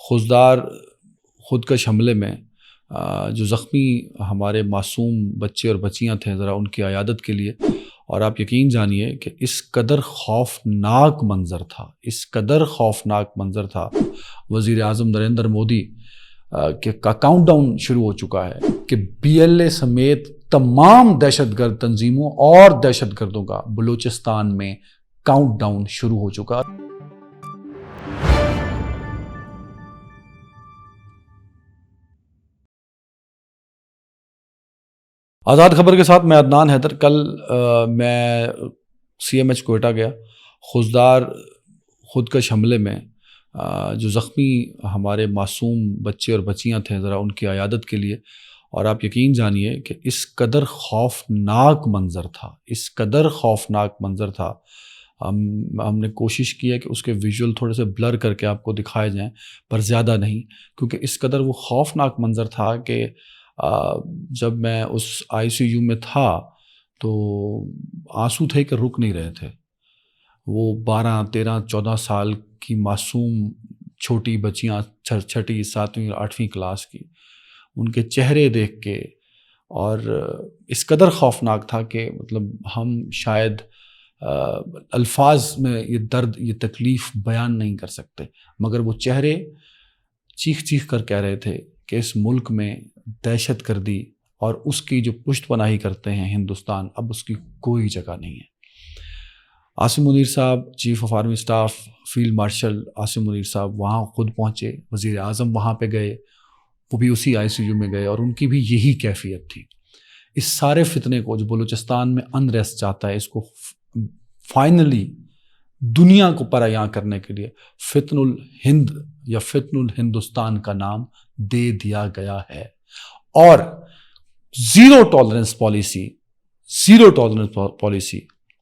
خوزدار خودکش حملے میں جو زخمی ہمارے معصوم بچے اور بچیاں تھے، ذرا ان کی عیادت کے لیے. اور آپ یقین جانیے کہ اس قدر خوفناک منظر تھا، اس قدر خوفناک منظر تھا. وزیر اعظم نریندر مودی کا کاؤنٹ ڈاؤن شروع ہو چکا ہے کہ BLA سمیت تمام دہشت گرد تنظیموں اور دہشت گردوں کا بلوچستان میں کاؤنٹ ڈاؤن شروع ہو چکا. آزاد خبر کے ساتھ میں عدنان حیدر. کل میں CMH کوئٹہ گیا. خوزدار خودکش حملے میں جو زخمی ہمارے معصوم بچے اور بچیاں تھے، ذرا ان کی عیادت کے لیے. اور آپ یقین جانیے کہ اس قدر خوفناک منظر تھا، اس قدر خوفناک منظر تھا. ہم نے کوشش کی ہے کہ اس کے ویژول تھوڑے سے بلر کر کے آپ کو دکھائے جائیں، پر زیادہ نہیں، کیونکہ اس قدر وہ خوفناک منظر تھا کہ جب میں اس ICU میں تھا تو آنسو تھے کہ رک نہیں رہے تھے. وہ 12 13 14 سال کی معصوم چھوٹی بچیاں، 6ٹھی 7ویں 8ویں کلاس کی، ان کے چہرے دیکھ کے اور اس قدر خوفناک تھا کہ مطلب ہم شاید الفاظ میں یہ درد، یہ تکلیف بیان نہیں کر سکتے. مگر وہ چہرے چیخ چیخ کر کہہ رہے تھے کہ اس ملک میں دہشت گردی اور اس کی جو پشت پناہی کرتے ہیں ہندوستان، اب اس کی کوئی جگہ نہیں ہے. عاصم منیر صاحب، chief of army staff, field marshal Asim Munir صاحب وہاں خود پہنچے. وزیر اعظم وہاں پہ گئے، وہ بھی اسی ICU میں گئے، اور ان کی بھی یہی کیفیت تھی. اس سارے فتنے کو جو بلوچستان میں انریسٹ چاہتا ہے، اس کو فائنلی دنیا کو پرایاں کرنے کے لیے فتن الہند یا فتن الہندوستان کا نام دے دیا گیا ہے. اور zero tolerance policy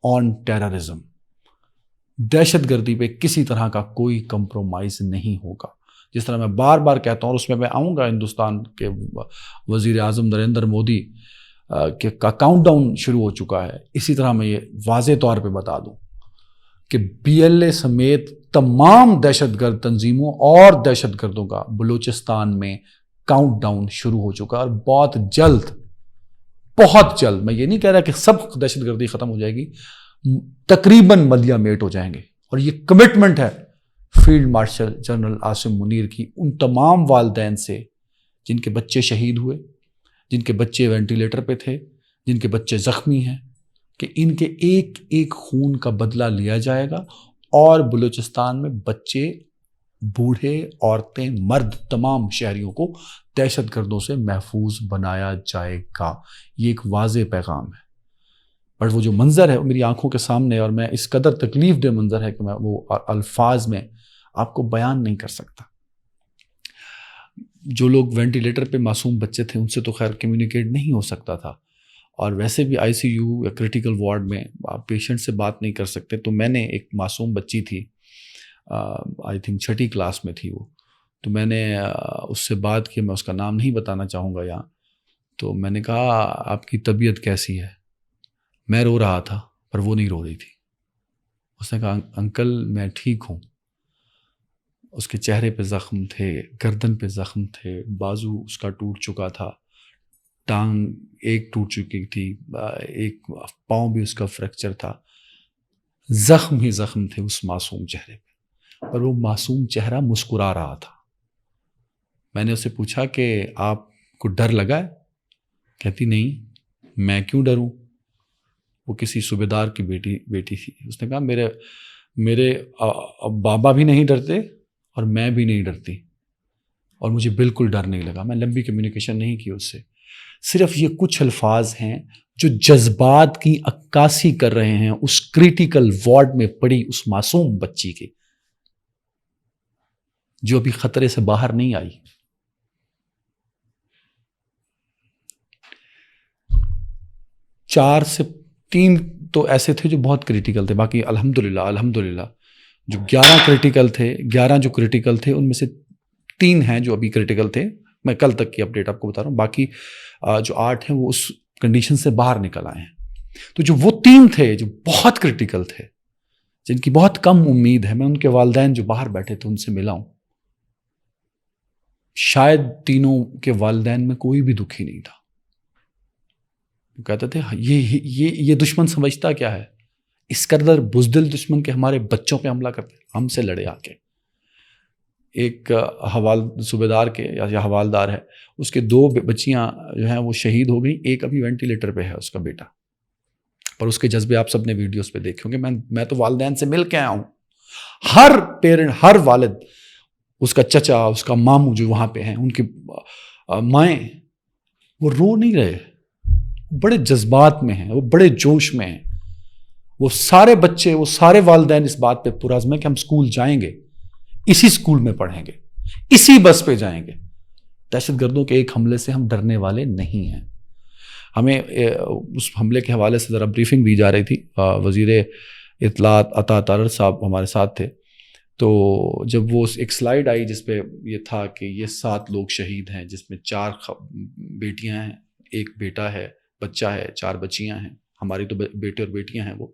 on terrorism, دہشت گردی پہ کسی طرح کا کوئی کمپرومائز نہیں ہوگا. جس طرح میں بار بار کہتا ہوں، اور اس میں آؤں گا، ہندوستان کے وزیر اعظم نریندر مودی کا کاؤنٹ ڈاؤن شروع ہو چکا ہے. اسی طرح میں یہ واضح طور پہ بتا دوں کہ BLA سمیت تمام دہشت گرد تنظیموں اور دہشت گردوں کا بلوچستان میں کاؤنٹ ڈاؤن شروع ہو چکا ہے. اور بہت جلد، میں یہ نہیں کہہ رہا کہ سب دہشت گردی ختم ہو جائے گی، تقریباً ملیہ میٹ ہو جائیں گے. اور یہ کمٹمنٹ ہے field marshal general Asim Munir کی ان تمام والدین سے جن کے بچے شہید ہوئے، جن کے بچے وینٹیلیٹر پہ تھے، جن کے بچے زخمی ہیں، کہ ان کے ایک ایک خون کا بدلہ لیا جائے گا. اور بلوچستان میں بچے، بوڑھے، عورتیں، مرد، تمام شہریوں کو دہشت گردوں سے محفوظ بنایا جائے گا. یہ ایک واضح پیغام ہے. پر وہ جو منظر ہے وہ میری آنکھوں کے سامنے، اور میں اس قدر تکلیف دہ منظر ہے کہ میں وہ الفاظ میں آپ کو بیان نہیں کر سکتا. جو لوگ وینٹیلیٹر پہ معصوم بچے تھے، ان سے تو خیر کمیونیکیٹ نہیں ہو سکتا تھا، اور ویسے بھی ICU یا کریٹیکل وارڈ میں آپ پیشنٹ سے بات نہیں کر سکتے. تو میں نے ایک معصوم بچی تھی، I think 6ٹھی کلاس میں تھی وہ، تو میں نے اس سے بات کی. میں اس کا نام نہیں بتانا چاہوں گا یہاں. تو میں نے کہا آپ کی طبیعت کیسی ہے؟ میں رو رہا تھا پر وہ نہیں رو رہی تھی. اس نے کہا انکل میں ٹھیک ہوں. اس کے چہرے پہ زخم تھے، گردن پہ زخم تھے، بازو اس کا ٹوٹ چکا تھا، ٹانگ ایک ٹوٹ چکی تھی، ایک پاؤں بھی اس کا فریکچر تھا. زخم ہی زخم تھے اس معصوم چہرے پہ، پر وہ معصوم چہرہ مسکرا رہا تھا. میں نے اسے پوچھا کہ آپ کو ڈر لگا ہے؟ کہتی نہیں، میں کیوں ڈروں؟ وہ کسی صوبیدار کی بیٹی تھی. اس نے کہا میرے بابا بھی نہیں ڈرتے اور میں بھی نہیں ڈرتی، اور مجھے بالکل ڈر نہیں لگا. میں لمبی کمیونیکیشن نہیں کی اس سے. صرف یہ کچھ الفاظ ہیں جو جذبات کی عکاسی کر رہے ہیں اس کریٹیکل وارڈ میں پڑی اس معصوم بچی کے، جو ابھی خطرے سے باہر نہیں آئی. 4 سے 3 تو ایسے تھے جو بہت کریٹیکل تھے. باقی الحمدللہ جو 11 جو کریٹیکل تھے ان میں سے 3 ہیں جو ابھی کریٹیکل تھے. میں کل تک کی اپڈیٹ آپ کو بتا رہا ہوں. باقی جو 8 ہیں وہ اس کنڈیشن سے باہر نکل آئے ہیں. تو جو وہ 3 تھے جو بہت کریٹیکل تھے، جن کی بہت کم امید ہے، میں ان کے والدین جو باہر بیٹھے تھے ان سے ملا ہوں. شاید تینوں کے والدین میں کوئی بھی دکھی نہیں تھا. وہ کہتے تھے یہ دشمن سمجھتا کیا ہے, اس قدر بزدل دشمن کے ہمارے بچوں پہ حملہ کرتے, ہم سے لڑے آ کے. ایک صوبیدار کے یا حوالدار ہے, اس کے 2 بچیاں جو ہیں وہ شہید ہو گئی, ایک ابھی وینٹیلیٹر پہ ہے اس کا بیٹا. پر اس کے جذبے آپ سب نے ویڈیوز پہ دیکھے ہوں گے. میں تو والدین سے مل کے آیا ہوں. ہر پیرنٹ, ہر والد, اس کا چچا, اس کا ماموں جو وہاں پہ ہیں, ان کی مائیں, وہ رو نہیں رہے, بڑے جذبات میں ہیں, وہ بڑے جوش میں ہیں. وہ سارے بچے, وہ سارے والدین اس بات پہ پرعزم ہیں کہ ہم اسکول جائیں گے, اسی اسکول میں پڑھیں گے, اسی بس پہ جائیں گے. دہشت گردوں کے ایک حملے سے ہم ڈرنے والے نہیں ہیں. ہمیں اس حملے کے حوالے سے ذرا بریفنگ دی جا رہی تھی. وزیر اطلاعات عطا طارر صاحب ہمارے ساتھ تھے. تو جب وہ ایک سلائیڈ آئی جس پہ یہ تھا کہ یہ 7 لوگ شہید ہیں, جس میں 4 بیٹیاں ہیں, ایک بیٹا ہے, بچہ ہے, 4 بچیاں ہیں. ہماری تو بیٹے اور بیٹیاں ہیں. وہ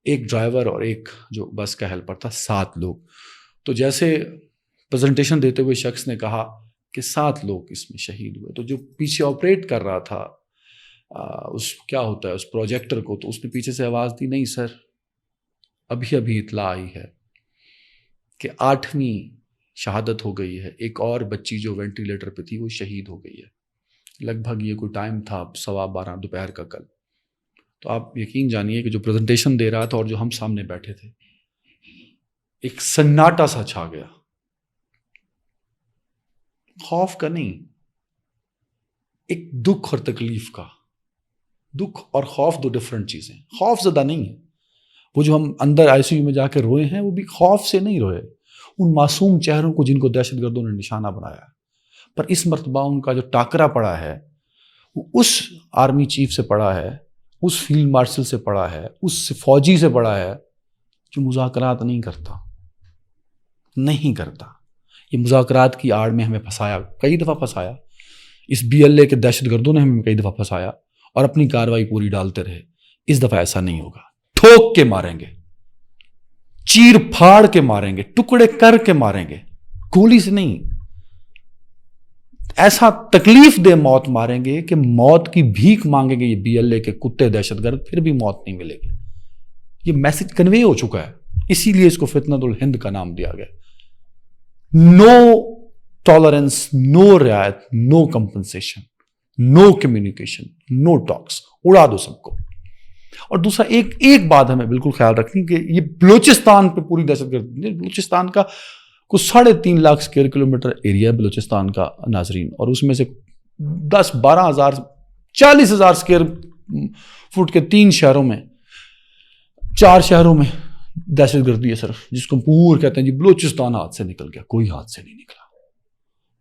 ایک ڈرائیور اور ایک جو بس کا ہیلپر تھا, 7 لوگ. تو جیسے پریزنٹیشن دیتے ہوئے شخص نے کہا کہ 7 لوگ اس میں شہید ہوئے, تو جو پیچھے آپریٹ کر رہا تھا اس کیا ہوتا ہے اس پروجیکٹر کو, تو اس نے پیچھے سے آواز دی, نہیں سر, ابھی اطلاع آئی ہے کہ 8ویں شہادت ہو گئی ہے, ایک اور بچی جو وینٹیلیٹر پہ تھی وہ شہید ہو گئی ہے. لگ بھگ یہ کوئی ٹائم تھا 12:15 دوپہر کا کل. تو آپ یقین جانیے کہ جو پریزنٹیشن دے رہا تھا اور جو ہم سامنے بیٹھے تھے, ایک سناٹا سا چھا گیا. خوف کا نہیں, ایک دکھ اور تکلیف کا. دکھ اور خوف 2 ڈفرنٹ چیزیں. خوف زدہ نہیں ہے, وہ جو ہم اندر آئی سی یو میں جا کے روئے ہیں وہ بھی خوف سے نہیں روئے, ان معصوم چہروں کو جن کو دہشت گردوں نے نشانہ بنایا. پر اس مرتبہ ان کا جو ٹاکرا پڑا ہے وہ اس آرمی چیف سے پڑا ہے, اس فیلڈ مارشل سے پڑا ہے, اس فوجی سے پڑا ہے جو مذاکرات نہیں کرتا. یہ مذاکرات کی آڑ میں ہمیں پھنسایا, کئی دفعہ پھنسایا. اس BLA کے دہشت گردوں نے ہمیں کئی دفعہ پھنسایا اور اپنی کارروائی پوری ڈالتے رہے. اس دفعہ ایسا نہیں ہوگا. ٹھوک کے ماریں گے, چیر پھاڑ کے ماریں گے, ٹکڑے کر کے ماریں گے, گولی سے نہیں. ایسا تکلیف دے موت ماریں گے کہ موت کی بھیک مانگیں گے یہ BLA کے کتے دہشت گرد, پھر بھی موت نہیں ملے گی. یہ میسج کنوے ہو چکا ہے, اسی لیے اس کو فتنۃ الہند کا نام دیا گیا. نو ٹالرنس, نو رعایت, نو کمپنسیشن, نو کمیونیکیشن, نو ٹاکس, اڑا دو سب کو. اور دوسرا ایک بات ہمیں بالکل خیال رکھنی کہ یہ بلوچستان پہ پوری دہشت گردی, بلوچستان کا کچھ 3.5 لاکھ اسکوائر کلومیٹر ایریا ہے بلوچستان کا ناظرین, اور اس میں سے 10-12 ہزار 40 ہزار اسکوائر فٹ کے 3 شہروں میں 4 شہروں میں دہشت گردی ہے صرف, جس کو پور کہتے ہیں جی بلوچستان ہاتھ سے نکل گیا. کوئی ہاتھ سے نہیں نکلا.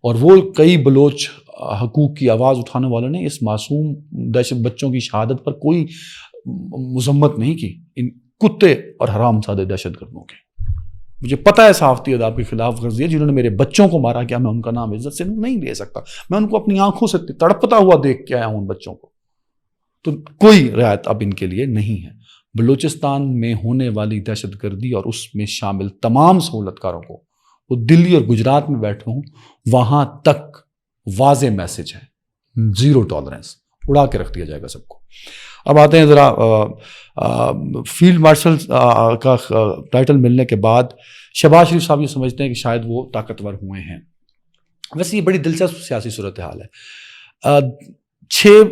اور وہ کئی بلوچ حقوق کی آواز اٹھانے والوں نے اس معصوم دہشت بچوں کی شہادت پر کوئی مذمت نہیں کی, ان کتے اور حرام زادے دہشت گردوں کے. مجھے پتہ ہے صحافتی آداب کے خلاف ورزی ہے, جنہوں نے میرے بچوں کو مارا, کیا میں ان کا نام عزت سے نہیں لے سکتا؟ میں ان کو اپنی آنکھوں سے تڑپتا ہوا دیکھ کے آیا ہوں ان بچوں کو. تو کوئی رعایت اب ان کے لیے نہیں ہے. بلوچستان میں ہونے والی دہشت گردی اور اس میں شامل تمام سہولت کاروں کو, وہ دلی اور گجرات میں بیٹھے ہوں, وہاں تک واضح میسج ہے, 0 ٹالرنس, اڑا کے رکھ دیا جائے گا سب کو. اب آتے ہیں ذرا فیلڈ مارشل کا ٹائٹل ملنے کے بعد شہباز شریف صاحب یہ سمجھتے ہیں کہ شاید وہ طاقتور ہوئے ہیں. ویسے یہ بڑی دلچسپ سیاسی صورتحال ہے. 6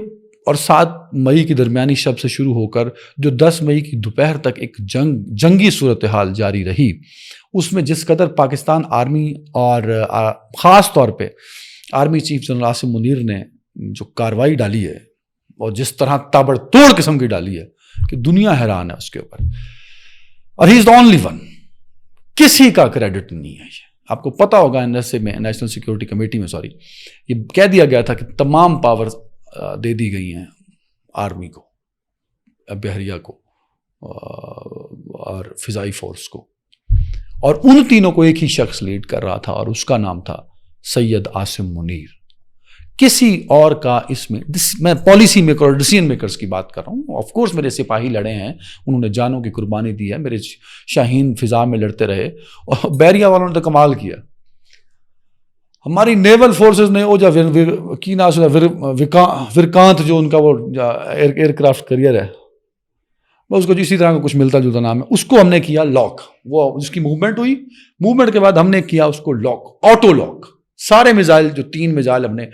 اور 7 مئی کی درمیانی شب سے شروع ہو کر جو 10 مئی کی دوپہر تک ایک جنگی صورتحال جاری رہی, اس میں جس قدر پاکستان آرمی اور خاص طور پہ army chief general Asim Munir نے جو کاروائی ڈالی ہے اور جس طرح تابڑ توڑ قسم کی ڈالی ہے کہ دنیا حیران ہے اس کے اوپر. اور ہی از دا اونلی ون, کسی کا کریڈٹ نہیں ہے. آپ کو پتا ہوگا NSA میں, نیشنل سیکورٹی کمیٹی میں یہ کہہ دیا گیا تھا کہ تمام پاور دے دی گئی ہیں آرمی کو, بحریہ کو اور فضائی فورس کو, اور ان تینوں کو ایک ہی شخص لیڈ کر رہا تھا اور اس کا نام تھا سید عاصم منیر. کسی اور کا اس میں پالیسی میکر اور ڈیسیژن میکرز کی بات کر رہا ہوں. آف کورس میرے سپاہی لڑے ہیں, انہوں نے جانوں کی قربانی دی ہے, میرے شاہین فضا میں لڑتے رہے, اور بحریہ والوں نے تو کمال کیا. ہماری نیول فورسز نے وہ جو کی نا وکانت جو ان کا وہ ایئر کرافٹ کریئر ہے وہ اس کو اسی طرح کا کچھ ملتا جلتا نام ہے, اس کو ہم نے کیا لاک. وہ جس کی موومنٹ ہوئی, موومنٹ کے بعد ہم نے کیا اس کو لاک, آٹو لاک. سارے میزائل جو 3 میزائل ہم نے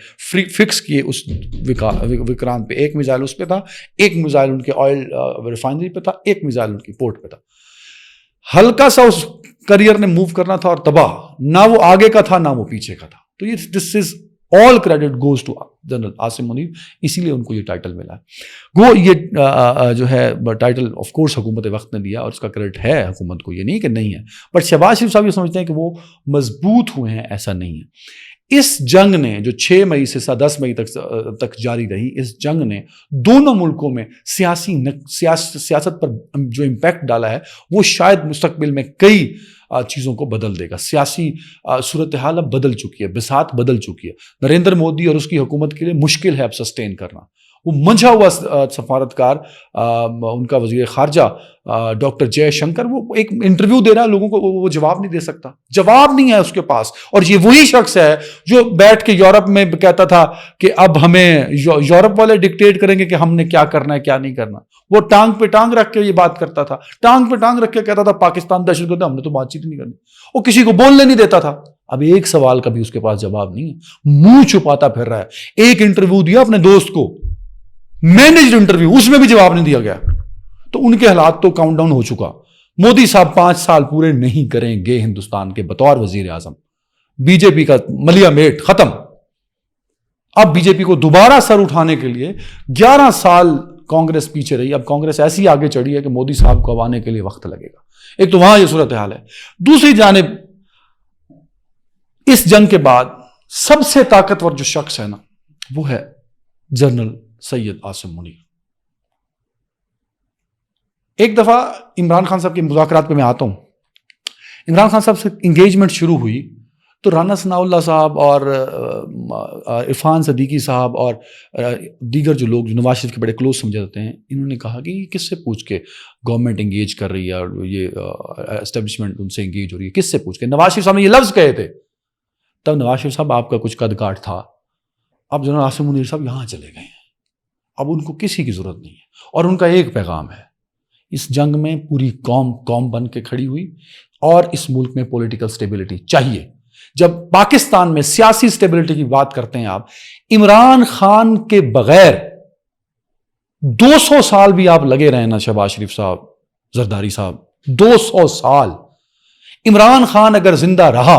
فکس کیے اس وکرانت پہ. ایک میزائل اس پہ تھا, ایک میزائل ان کے آئل ریفائنری پہ تھا, ایک میزائل ان کی پورٹ پہ تھا. ہلکا سا اس کریئر نے موو کرنا تھا اور تباہ, نہ وہ آگے کا تھا نہ وہ پیچھے کا تھا. تو یہ this is all credit goes to general Asim Munir, اسی لیے ان کو یہ ٹائٹل ملا ہے. وہ یہ جو ہے ٹائٹل آف کورس حکومت وقت نے دیا اور اس کا کریڈٹ ہے حکومت کو, یہ نہیں کہ نہیں ہے. بٹ شہباز شریف صاحب یہ سمجھتے ہیں کہ وہ مضبوط ہوئے ہیں, ایسا نہیں ہے. اس جنگ نے جو 6 مئی سے 10 مئی تک جاری رہی, اس جنگ نے دونوں ملکوں میں سیاست پر جو امپیکٹ ڈالا ہے وہ شاید مستقبل میں کئی چیزوں کو بدل دے گا. سیاسی صورتحال اب بدل چکی ہے, بساط بدل چکی ہے. نریندر مودی اور اس کی حکومت کے لیے مشکل ہے اب سسٹین کرنا. وہ منجھا ہوا سفارتکار ان کا وزیر خارجہ ڈاکٹر جے شنکر, وہ ایک انٹرویو دے رہا ہے لوگوں کو, وہ جواب نہیں دے سکتا, جواب نہیں ہے اس کے پاس. اور یہ وہی شخص ہے جو بیٹھ کے یورپ میں کہتا تھا کہ اب ہمیں یورپ والے ڈکٹیٹ کریں گے کہ ہم نے کیا کرنا ہے کیا نہیں کرنا. وہ ٹانگ پہ ٹانگ رکھ کے یہ بات کرتا تھا, ٹانگ پہ ٹانگ رکھ کے کہتا تھا پاکستان دہشت گرد ہے, ہم نے تو بات چیت نہیں کرنی. وہ کسی کو بولنے نہیں دیتا تھا. اب ایک سوال کا بھی اس کے پاس جواب نہیں ہے, منہ چھپاتا پھر رہا ہے. ایک انٹرویو دیا اپنے دوست کو, مینجڈ انٹرویو, اس میں بھی جواب نہیں دیا گیا. تو ان کے حالات تو کاؤنٹ ڈاؤن ہو چکا. مودی صاحب 5 سال پورے نہیں کریں گے ہندوستان کے بطور وزیر اعظم. بی جے پی کا ملیا میٹ ختم. اب بی جے پی کو دوبارہ سر اٹھانے کے لیے 11 سال کانگریس پیچھے رہی, اب کانگریس ایسی آگے چڑھی ہے کہ مودی صاحب کو اب آنے کے لیے وقت لگے گا. ایک تو وہاں یہ صورتحال ہے. دوسری جانب اس جنگ کے بعد سب سے طاقتور جو شخص ہے نا وہ ہے جنرل سید عاصم منیر. ایک دفعہ عمران خان صاحب کے مذاکرات پہ میں آتا ہوں. عمران خان صاحب سے انگیجمنٹ شروع ہوئی تو رانا ثناء اللہ صاحب اور عرفان صدیقی صاحب اور دیگر جو لوگ جو نواز شریف کے بڑے کلوز سمجھے جاتے ہیں, انہوں نے کہا کہ کس سے پوچھ کے گورنمنٹ انگیج کر رہی ہے اور یہ اسٹیبلشمنٹ ان سے انگیج ہو رہی ہے, کس سے پوچھ کے. نواز شریف صاحب نے یہ لفظ کہے تھے. تب نواز شریف صاحب آپ کا کچھ قد کاٹ تھا. اب جنرل عاصم منیر صاحب یہاں چلے گئے ہیں, اب ان کو کسی کی ضرورت نہیں ہے. اور ان کا ایک پیغام ہے, اس جنگ میں پوری قوم بن کے کھڑی ہوئی اور اس ملک میں پولیٹیکل سٹیبلٹی چاہیے. جب پاکستان میں سیاسی سٹیبلٹی کی بات کرتے ہیں آپ, عمران خان کے بغیر 200 سال بھی آپ لگے رہے نا شہباز شریف صاحب, زرداری صاحب, 200 سال عمران خان اگر زندہ رہا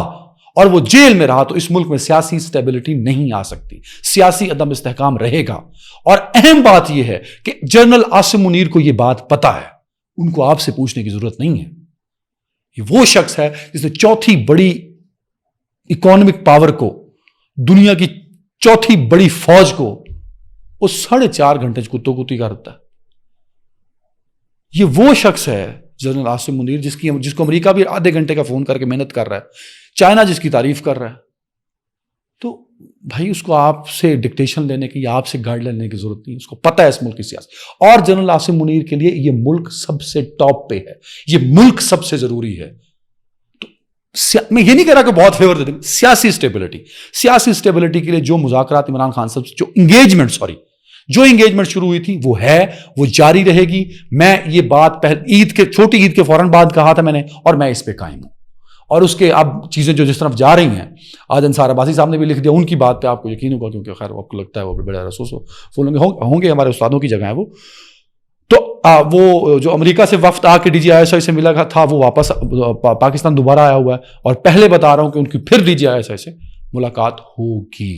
اور وہ جیل میں رہا تو اس ملک میں سیاسی سٹیبلٹی نہیں آ سکتی, سیاسی عدم استحکام رہے گا. اور اہم بات یہ ہے کہ جنرل عاصم منیر کو یہ بات پتا ہے, ان کو آپ سے پوچھنے کی ضرورت نہیں ہے. یہ وہ شخص ہے جس نے چوتھی بڑی اکانومک پاور کو, دنیا کی چوتھی بڑی فوج کو وہ 4.5 گھنٹے کتوں کتی کرتا ہے. یہ وہ شخص ہے جنرل عاصم منیر جس کو امریکہ بھی آدھے گھنٹے کا فون کر کے محنت کر رہا ہے, چائنا جس کی تعریف کر رہا ہے. تو بھائی اس کو آپ سے ڈکٹیشن لینے کی یا آپ سے گائیڈ لینے کی ضرورت نہیں, اس کو پتہ ہے اس ملک کی سیاست. اور جنرل عاصم منیر کے لیے یہ ملک سب سے ٹاپ پہ ہے, یہ ملک سب سے ضروری ہے. تو میں یہ نہیں کہہ رہا کہ بہت فیور دے دیں, سیاسی سٹیبلٹی کے لیے جو مذاکرات عمران خان صاحب جو انگیجمنٹ شروع ہوئی تھی وہ ہے, وہ جاری رہے گی. میں یہ بات چھوٹی عید کے فوراً بعد کہا تھا میں نے, اور میں اس پہ قائم ہوں. اور اس کے اب چیزیں جو جس طرف جا رہی ہیں, آج انصار عباسی صاحب نے بھی لکھ دیا, ان کی بات پہ آپ کو یقین ہوگا کیونکہ خیر آپ کو لگتا ہے وہ بڑے رسوس ہوں گے, ہمارے استادوں کی جگہ ہے وہ. تو وہ جو امریکہ سے وفد آ کے D G I S I سے ملا تھا وہ واپس پاکستان دوبارہ آیا ہوا ہے, اور پہلے بتا رہا ہوں کہ ان کی پھر D G I S I سے ملاقات ہوگی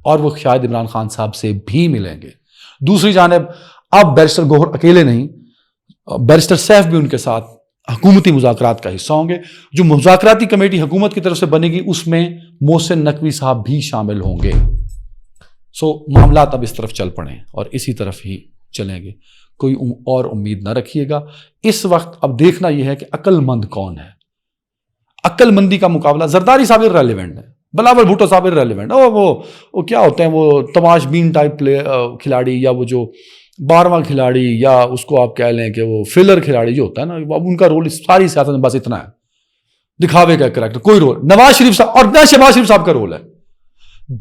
اور وہ شاید عمران خان صاحب سے بھی ملیں گے. دوسری جانب اب بیرسٹر گوہر اکیلے نہیں, بیرسٹر سیف بھی ان کے ساتھ حکومتی مذاکرات کا حصہ ہوں گے. جو مذاکراتی کمیٹی حکومت کی طرف سے بنے گی اس میں محسن نقوی صاحب بھی شامل ہوں گے. معاملات اب اس طرف چل پڑے اور اسی طرف ہی چلیں گے, کوئی اور امید نہ رکھیے گا. اس وقت اب دیکھنا یہ ہے کہ عقل مند کون ہے. عقل مندی کا مقابلہ زرداری صاحب ریلیونٹ ہے, بلاول بھٹو صاحب ریلیونٹ, وہ کیا ہوتے ہیں وہ تماش بین ٹائپ کھلاڑی, یا وہ جو 12واں کھلاڑی, یا اس کو آپ کہہ لیں کہ وہ فلر کھلاڑی جو ہوتا ہے نا, اب ان کا رول ساری سیاست میں بس اتنا ہے. دکھاوے کا کریکٹر، کوئی رول نواز شریف صاحب اور نہ شہباز شریف صاحب کا رول ہے.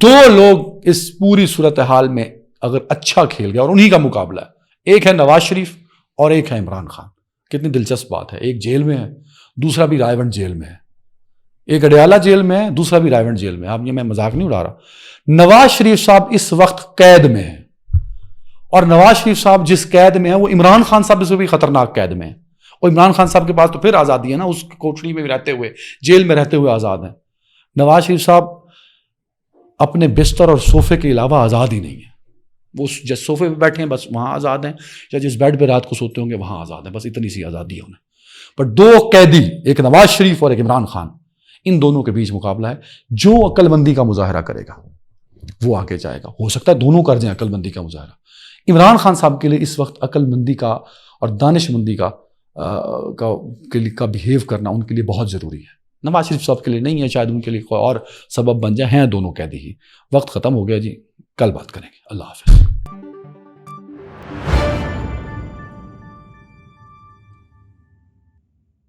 دو لوگ اس پوری صورتحال میں اگر اچھا کھیل گیا، اور انہی کا مقابلہ ہے، ایک ہے نواز شریف اور ایک ہے عمران خان. کتنی دلچسپ بات ہے، ایک جیل میں ہے، دوسرا بھی رائے ونڈ جیل میں ہے، ایک اڈیالہ جیل میں ہے، دوسرا بھی رائے ونڈ جیل میں ہے. اب یہ میں مذاق نہیں اڑا رہا. نواز شریف صاحب اس وقت قید میں ہے، اور نواز شریف صاحب جس قید میں ہے وہ عمران خان صاحب سے بھی خطرناک قید میں ہے. اور عمران خان صاحب کے پاس تو پھر آزادی ہے نا، اس کوٹڑی میں رہتے ہوئے، جیل میں رہتے ہوئے آزاد ہیں. نواز شریف صاحب اپنے بستر اور صوفے کے علاوہ آزاد ہی نہیں ہے. وہ جس صوفے پہ بیٹھے ہیں بس وہاں آزاد ہیں، یا جس بیڈ پہ رات کو سوتے ہوں گے وہاں آزاد ہیں، بس اتنی سی آزادی ہے انہیں. پر دو قیدی، ایک نواز شریف اور ایک عمران خان، ان دونوں کے بیچ مقابلہ ہے. جو عقل مندی کا مظاہرہ کرے گا وہ آگے جائے گا. ہو سکتا ہے دونوں کر جائیں عقل مندی کا مظاہرہ. عمران خان صاحب کے لیے اس وقت عقل مندی کا اور دانش مندی کا بہیو کرنا ان کے لیے بہت ضروری ہے. نواز شریف صاحب کے لیے نہیں ہے، شاید ان کے لیے کوئی اور سبب بن جائے. ہیں دونوں قیدی ہی. وقت ختم ہو گیا جی، کل بات کریں گے. اللہ حافظ.